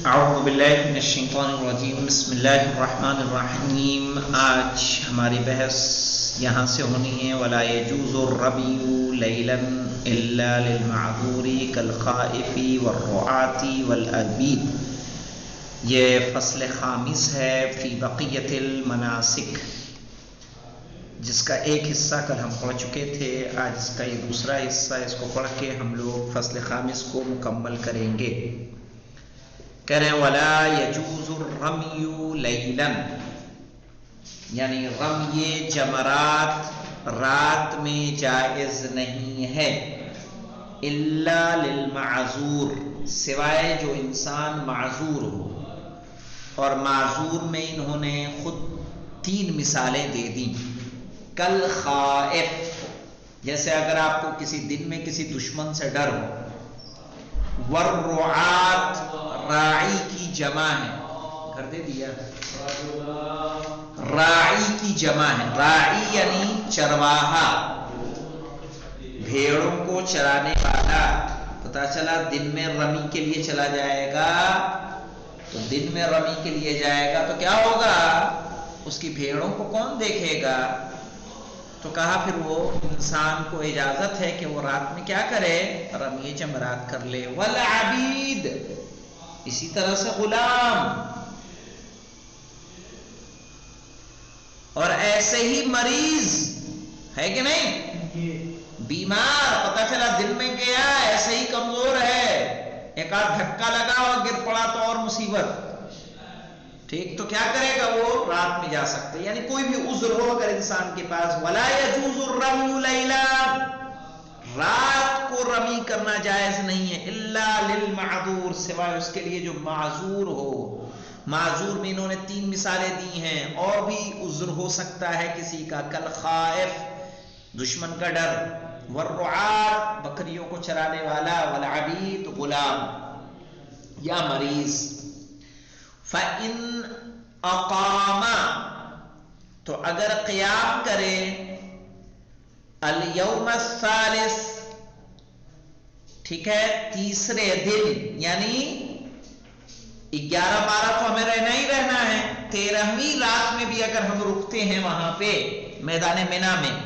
اعوذ باللہ من الشیطان الرجیم بسم اللہ الرحمن الرحیم۔ آج ہماری بحث یہاں سے ہونی ہے وَلَا يَجُوزُ الرَّمْيُ لَيْلًا إِلَّا لِلْمَعْذُورِ كَالْخَائِفِ وَالرُّعَاةِ وَالْأَبِيدِ۔ یہ فصل خامس ہے فی بقیت المناسک، جس کا ایک حصہ کل ہم پڑھ چکے تھے۔ آج اس کا یہ دوسرا حصہ، اس کو پڑھ کے ہم لوگ فصل خامس کو مکمل کریں گے۔ کہہ رہے ہیں وَلَا يَجُوزُ الرَّمْيُ لَيْلًا، یعنی رمی جمرات رات میں جائز نہیں ہے، الا للمعذور، سوائے جو انسان معذور ہو۔ اور معذور میں انہوں نے خود 3 مثالیں دے دیں۔ کل خائف، جیسے اگر آپ کو کسی دن میں کسی دشمن سے ڈر ہو۔ والرعات، راعی کی جمع ہے، گھر دے دیا، راعی کی جمع ہے، راعی یعنی چرواہا، بھیڑوں کو چرانے والا۔ پتہ چلا دن میں رمی کے لیے چلا جائے گا، تو دن میں رمی کے لیے جائے گا تو کیا ہوگا؟ اس کی بھیڑوں کو کون دیکھے گا؟ تو کہا پھر وہ انسان کو اجازت ہے کہ وہ رات میں کیا کرے؟ رمی جمرات کر لے۔ والعبید، اسی طرح سے غلام، اور ایسے ہی مریض ہے کہ نہیں، بیمار، پتہ چلا دن میں گیا ایسے ہی کمزور ہے، ایک آدھ دھکا لگا اور گر پڑا تو اور مصیبت، ٹھیک، تو کیا کرے گا؟ وہ رات میں جا سکتے، یعنی کوئی بھی عذر ہو اگر انسان کے پاس۔ وَلَا يَجُوزُ الرَّمْيُ لَيْلًا، رات کو رمی کرنا جائز نہیں ہے، الا للمعذور، سوائے اس کے لیے جو معذور ہو۔ معذور میں انہوں نے 3 مثالیں دی ہیں، اور بھی عذر ہو سکتا ہے کسی کا، کل خائف، دشمن کا ڈر، والرعات، بکریوں کو چرانے والا، والعبید، غلام یا مریض۔ فَإِنْ أَقَامَ، تو اگر قیام کرے، الْيَوْمَ الثَّالِث، ٹھیک ہے، تیسرے دن، یعنی 11، 12 تو ہمیں رہنا ہی رہنا ہے، 13ویں رات میں بھی اگر ہم رکتے ہیں وہاں پہ میدان منی میں،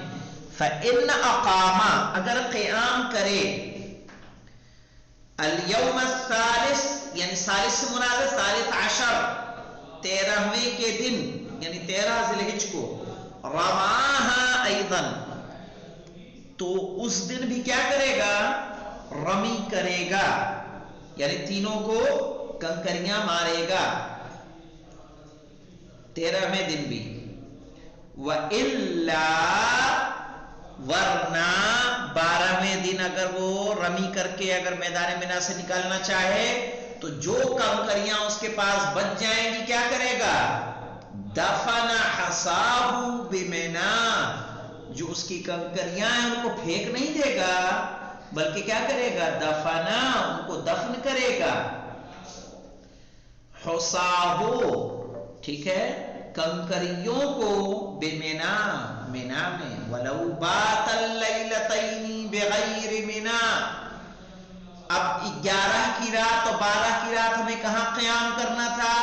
فَإِنْ أَقَامَ، اگر قیام کرے، اليوم الثالث، یعنی ثالث سے مراد ہے ثالث عشر، 13ویں کے دن، یعنی 13 ذی الحجہ کو، رماها ایضا، تو اس دن بھی کیا کرے گا؟ رمی کرے گا، یعنی تینوں کو کنکریاں مارے گا 13ویں دن بھی۔ وَإِلَّا، ورنہ 12ویں دن اگر وہ رمی کر کے اگر میدان منی سے نکالنا چاہے تو جو کنکریاں اس کے پاس بچ جائیں گی کیا کرے گا؟ دفن حصاہ بمنی، جو اس کی کنکریاں ہیں ان کو پھینک نہیں دے گا، بلکہ کیا کرے گا؟ دفنا، ان کو دفن کرے گا۔ حصاہ، ٹھیک ہے، کنکریوں کو، بمنی، منی میں، ولو بات اللیلتین بغیر منی، اب 11 کی رات اور 12 کی رات ہمیں کہاں قیام کرنا تھا؟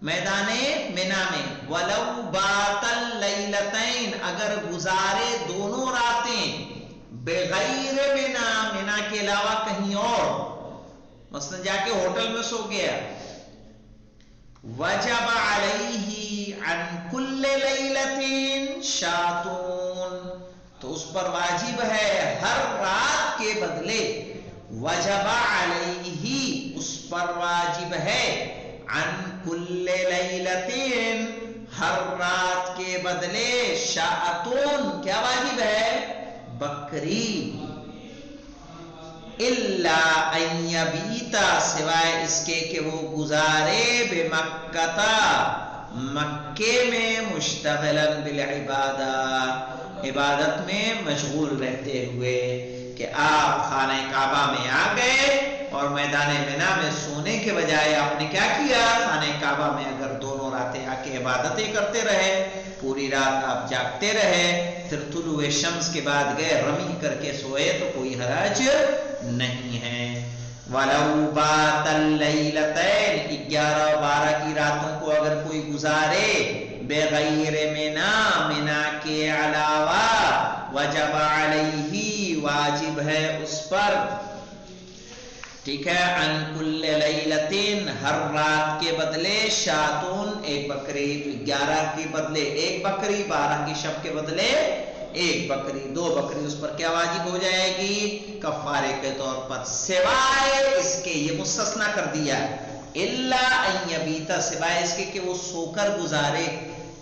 میدان منی میں۔ ولو بات اللیلتین، اگر گزارے دونوں راتیں، بغیر منی، منی کے علاوہ کہیں اور، مثلا جا کے ہوٹل میں سو گیا، وجب علیہ عن کل لیلۃ شاتون، تو اس پر واجب ہے ہر رات کے بدلے، وجب علیہ، اس پر واجب ہے، عن کل لیلۃ، ہر رات کے بدلے، شاتون، کیا واجب ہے؟ بکری۔ الا ان یبیت، سوائے اس کے کہ وہ گزارے، بمکہ، مکے میں، مشتغلا بالعبادہ، عبادت میں مشغول رہتے ہوئے، کہ آپ خانہ کعبہ میں آ گئے اور میدان منی میں سونے کے بجائے آپ نے کیا کیا؟ خانہ کعبہ میں اگر دونوں راتیں آ کے عبادتیں کرتے رہے، پوری رات آپ جاگتے رہے، پھر طلوع شمس کے بعد گئے رمی کر کے سوئے، تو کوئی حرج نہیں ہے۔ وَلَوْ بَاتَ اللَّيْلَتَيْنِ 11 12 کی راتوں کو اگر کوئی گزارے بغیر منا کے علاوہ وجب علیہ واجب ہے اس پر، ٹھیک ہے، عن کل لیلتین ہر رات کے بدلے شاتون ایک بکری، 11 کے بدلے ایک بکری، 12 کی شب کے بدلے ایک بکری، 2 بکری اس پر کیا واجب ہو جائے گی؟ کفارے کے طور پر، سوائے اس کے، یہ مستثنا کر دیا، الا ان یبیتا، سوائے اس کے کہ وہ سو کر گزارے،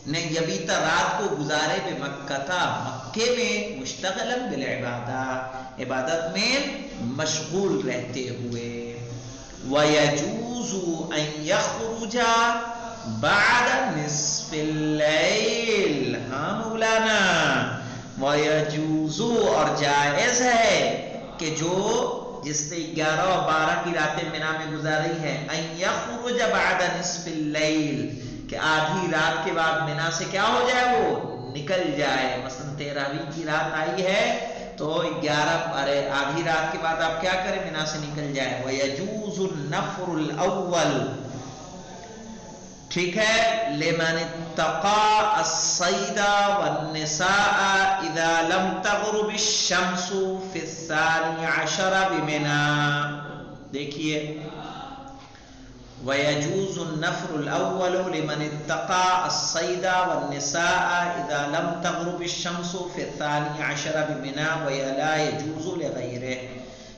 نہیں یبیتا رات کو گزارے بے مکہ تھا، مکے میں مشتغلا بالعبادہ، عبادت میں مشغول رہتے ہوئے، وَيَجُوزُ أَن يَخْرُجَ بَعْدَ نِصْفِ اللَّيْلِ، ہاں مولانا، وَيَجُوزُ اور جائز ہے کہ جو جس نے 11 اور 12 کی راتیں منا میں گزاری ہیں، أَن يَخْرُجَ بَعْدَ نِصْفِ اللَّيْلِ، کہ آدھی رات کے بعد منا سے کیا ہو جائے، وہ نکل جائے، مثلا 13ویں کی رات آئی ہے تو 11 آدھی رات کے بعد آپ کیا کریں، منا سے نکل جائے، وَيَجُوزُ النَّفْرُ الْأَوَّلِ، ٹھیک ہے، لمن اتقى الصید والنساء اذا لم تغرب الشمس في 12 بمنى، دیکھیے، وَيَجُوزُ النَّفْرُ الْأَوَّلُ لِمَنِ اتَّقَى الصَّيْدَ وَالنِّسَاءَ إِذَا لَمْ تَغْرُبِ الشَّمْسُ فِي 12 بِمِنَى وَلَا يَجُوزُ لِغَيْرِهِ،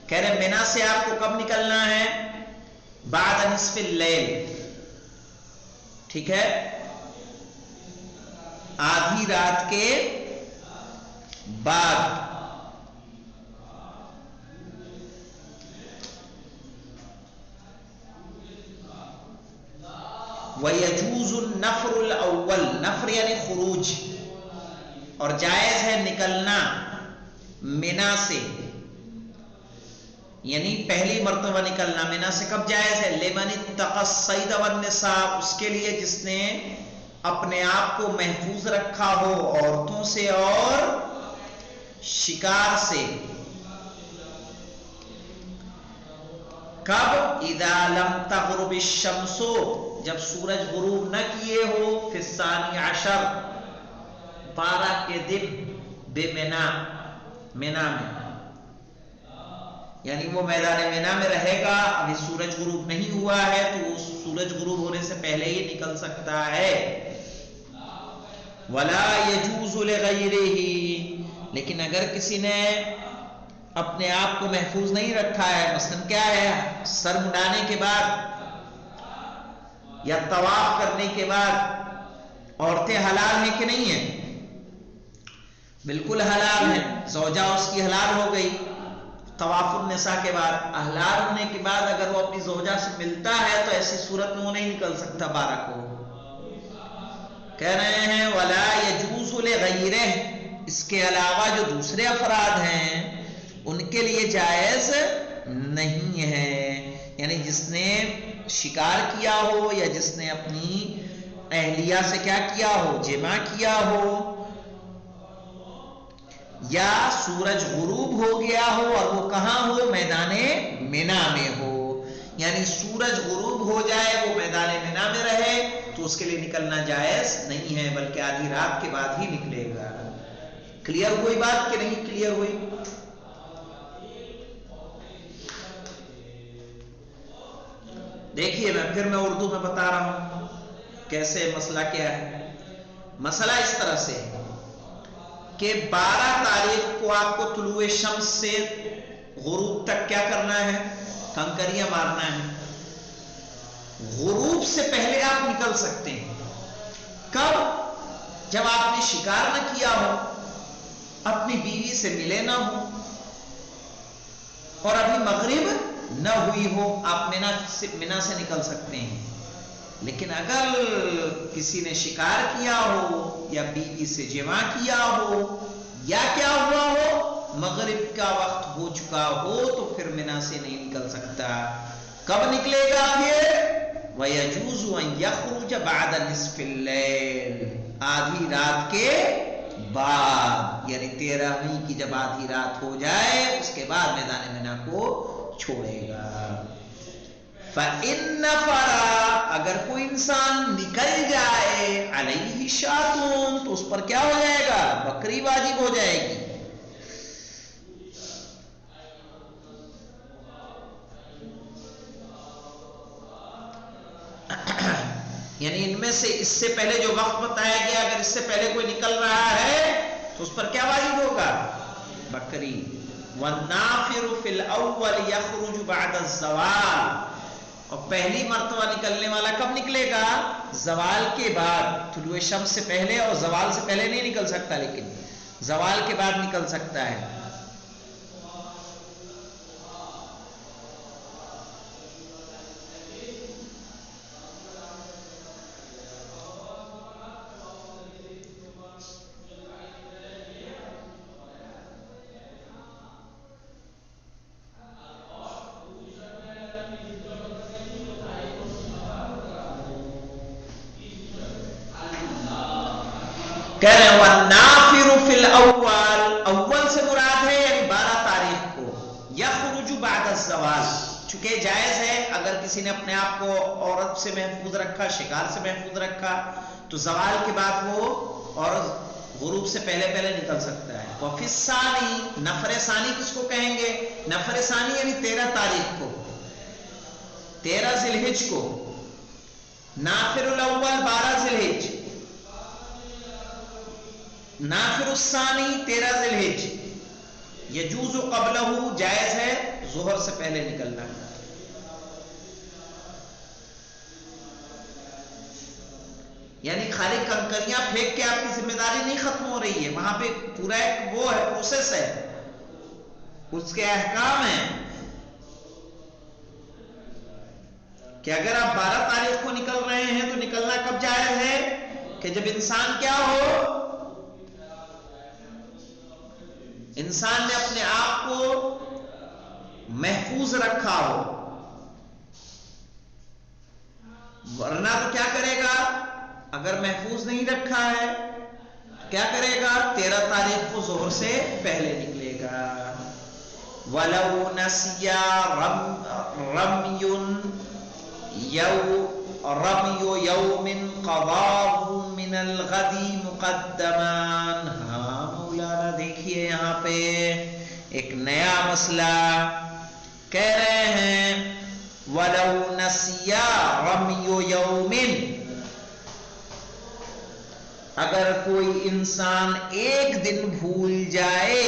کہہ رہے منا سے آپ کو کب نکلنا ہے؟ بعد نصف اللیل، ٹھیک ہے، آدھی رات کے بعد، وَيَجُوزُ النَّفْرُ الْأَوَّلِ، نفر یعنی خروج، اور جائز ہے نکلنا منا سے، یعنی پہلی مرتبہ نکلنا منا سے کب جائز ہے؟ لمن اتقى الصید والنساء، اس کے لیے جس نے اپنے آپ کو محفوظ رکھا ہو عورتوں سے اور شکار سے، کب؟ اذا لم تغرب الشمس، جب سورج غروب نہ کیے ہو، فی 12 کے دن، بمنا، منا میں، یعنی وہ میدان منا میں رہے گا، ابھی سورج غروب نہیں ہوا ہے تو وہ سورج غروب ہونے سے پہلے ہی نکل سکتا ہے، ولا يجوز لغیرہ، لیکن اگر کسی نے اپنے آپ کو محفوظ نہیں رکھا ہے، مثلا کیا ہے، سر مڈانے کے بعد یا طواف کرنے کے بعد، عورتیں حلال ہیں کہ نہیں ہیں؟ بالکل حلال ہیں، زوجہ اس کی حلال ہو گئی، طواف النساء کے بعد، حلال ہونے کے بعد اگر وہ اپنی زوجہ سے ملتا ہے تو ایسی صورت میں وہ نہیں نکل سکتا 12 کو، کہہ رہے ہیں ولا يجوز لغیرہ، اس کے علاوہ جو دوسرے افراد ہیں ان کے لیے جائز نہیں ہے، یعنی جس نے شکار کیا ہو یا جس نے اپنی اہلیہ سے کیا کیا ہو، جمع کیا ہو، یا سورج غروب ہو گیا ہو اور وہ کہاں ہو، میدان منا میں ہو، یعنی سورج غروب ہو جائے وہ میدان منا میں رہے تو اس کے لیے نکلنا جائز نہیں ہے، بلکہ آدھی رات کے بعد ہی نکلے گا۔ کلیئر ہوئی بات کہ نہیں کلیئر ہوئی؟ دیکھیے میں اردو میں بتا رہا ہوں کیسے، مسئلہ کیا ہے، مسئلہ اس طرح سے کہ 12 تاریخ کو آپ کو طلوع شمس سے غروب تک کیا کرنا ہے، کنکریاں مارنا ہے، غروب سے پہلے آپ نکل سکتے ہیں، کب؟ جب آپ نے شکار نہ کیا ہو، اپنی بیوی سے ملے نہ ہو، اور ابھی مغرب نہ ہوئی ہو، آپ منا سے نکل سکتے ہیں، لیکن اگر کسی نے شکار کیا ہو یا بیوی سے جمع کیا ہو یا کیا ہوا ہو، مغرب کا وقت ہو چکا ہو تو پھر منا سے نہیں نکل سکتا، کب نکلے گا پھر؟ وَيَجُوزُ أَن يَخْرُجَ بَعْدَ نِصْفِ اللَّيْلِ، آدھی رات کے بعد، یعنی 13ویں کی جب آدھی رات ہو جائے اس کے بعد میدان منا کو چھوڑے گا۔ فَإِن نَفَرَ اگر کوئی انسان نکل جائے علیہ شاتون تو اس پر کیا ہو جائے گا؟ بکری واجب ہو جائے گی۔ یعنی ان میں سے اس سے پہلے جو وقت بتایا گیا اگر اس سے پہلے کوئی نکل رہا ہے تو اس پر کیا واجب ہوگا؟ بکری۔ وَالنَّافِرُ فِي الْأَوَّلِ يَخْرُجُ بَعْدَ الزَّوَالِ اور پہلی مرتبہ نکلنے والا کب نکلے گا؟ زوال کے بعد، طلوع شمس سے پہلے اور زوال سے پہلے نہیں نکل سکتا، لیکن زوال کے بعد نکل سکتا ہے۔ کہہ رہے ہیں وَالنَّافِرُ فِي الْأَوَّلِ اول سے مراد ہے یعنی 12 تاریخ کو، یخرج بعد الزوال، چونکہ جائز ہے اگر کسی نے اپنے آپ کو عورت سے محفوظ رکھا، شکار سے محفوظ رکھا تو زوال کے بعد وہ عورت غروب سے پہلے پہلے نکل سکتا ہے۔ وفی الثانی، نفر ثانی کس کو کہیں گے؟ نفر ثانی یعنی 13 تاریخ کو، 13 ذی الحجہ کو، نافر الاول 12 ذی الحجہ، نافر الثانی 13 ذی الحجہ، یجوز قبلہ جائز ہے ظہر سے پہلے نکلنا۔ یعنی خالی کنکریاں پھینک کے آپ کی ذمہ داری نہیں ختم ہو رہی ہے، وہاں پہ پورا ایک وہ ہے، پروسیس ہے، اس کے احکام ہیں کہ اگر آپ 12 تاریخ کو نکل رہے ہیں تو نکلنا کب جائز ہے؟ کہ جب انسان کیا ہو، انسان نے اپنے آپ کو محفوظ رکھا ہو، ورنہ تو کیا کرے گا؟ اگر محفوظ نہیں رکھا ہے کیا کرے گا؟ 13 تاریخ کو ظہر سے پہلے نکلے گا۔ وَلَوْ نَسِيَ رَمْيٌ يَوْمٍ قَضَاهُ مِنَ الْغَدِ مُقَدَّمًا۔ ہاں مولانا دیکھیے یہاں پہ ایک نیا مسئلہ کہہ رہے ہیں، وَلَوْ نَسِيَ رَمْيُ يَوْمٍ، اگر کوئی انسان ایک دن بھول جائے،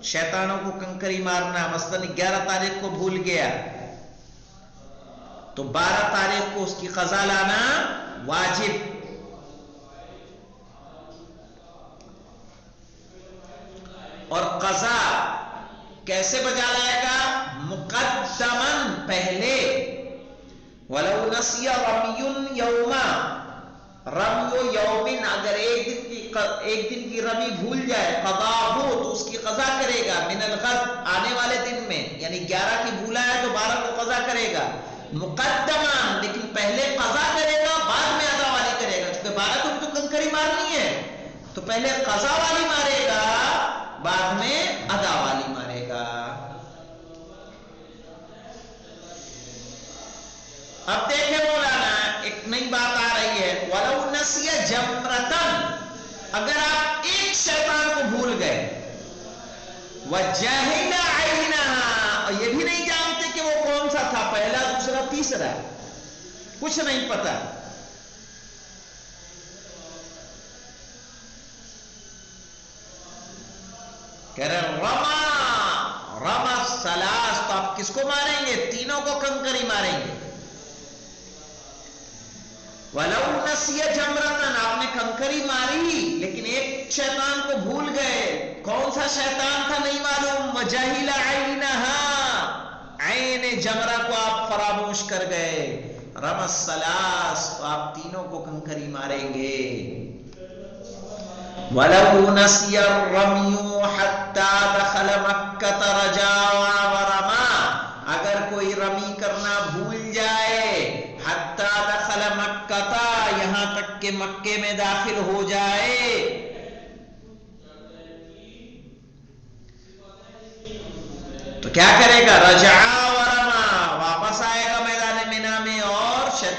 شیطانوں کو کنکری مارنا مثلا 11 تاریخ کو بھول گیا تو 12 تاریخ کو اس کی قضا لانا واجب۔ اور قضا کیسے بجا لائے گا؟ مقدماً پہلے۔ وَلَوْ نَسِيَ رَمْيٌ يَوْمًا، رمی یومن اگر ایک دن کی رمی بھول جائے، قضاہ تو اس کی قضا کرے گا، من الغد آنے والے دن میں، یعنی 11 کی بھولا ہے تو 12 کو قضا کرے گا، مقدمان لیکن پہلے قضا کرے گا بعد میں ادا والی کرے گا، چونکہ 12 کو تو کنکری مارنی ہے تو پہلے قضا والی مارے گا بعد میں ادا والی مارے گا۔ اب دیکھیں مولانا ایک نئی بات آ رہی ہے، وَلَوْ نَسِيَ جَمْرَةً، اگر آپ ایک شیطان کو بھول گئے، وَجَهِلَ عَيْنَهَا، اور یہ بھی نہیں جانتے کہ وہ کون سا تھا، پہلا دوسرا تیسرا، کچھ نہیں پتا، کہہ رہے رما الثلاث، تو آپ کس کو ماریں گے؟ تینوں کو کنکری ماریں گے۔ وَلَوْ نَسِيَ جَمْرَةً، آپ نے کنکری ماری لیکن ایک شیطان کو بھول گئے، کون سا شیطان تھا نہیں معلوم، وَجَهِلَ عَيْنَهَا، عین جمرہ کو آپ فراموش کر گئے، رمى الثلاث، تو آپ تینوں کو کنکری ماریں گے۔ وَلَوْ نَسِيَ الرَّمْيُ حَتَّى دَخَلَ مَكَّةَ رَجَعَ وَرَمَى، اگر کوئی رمی کرنا بھول جائے، حَتَّى دَخَلَ مَكَّةَ، یہاں تک کہ مکے میں داخل ہو جائے، تو کیا کرے گا؟ رجعا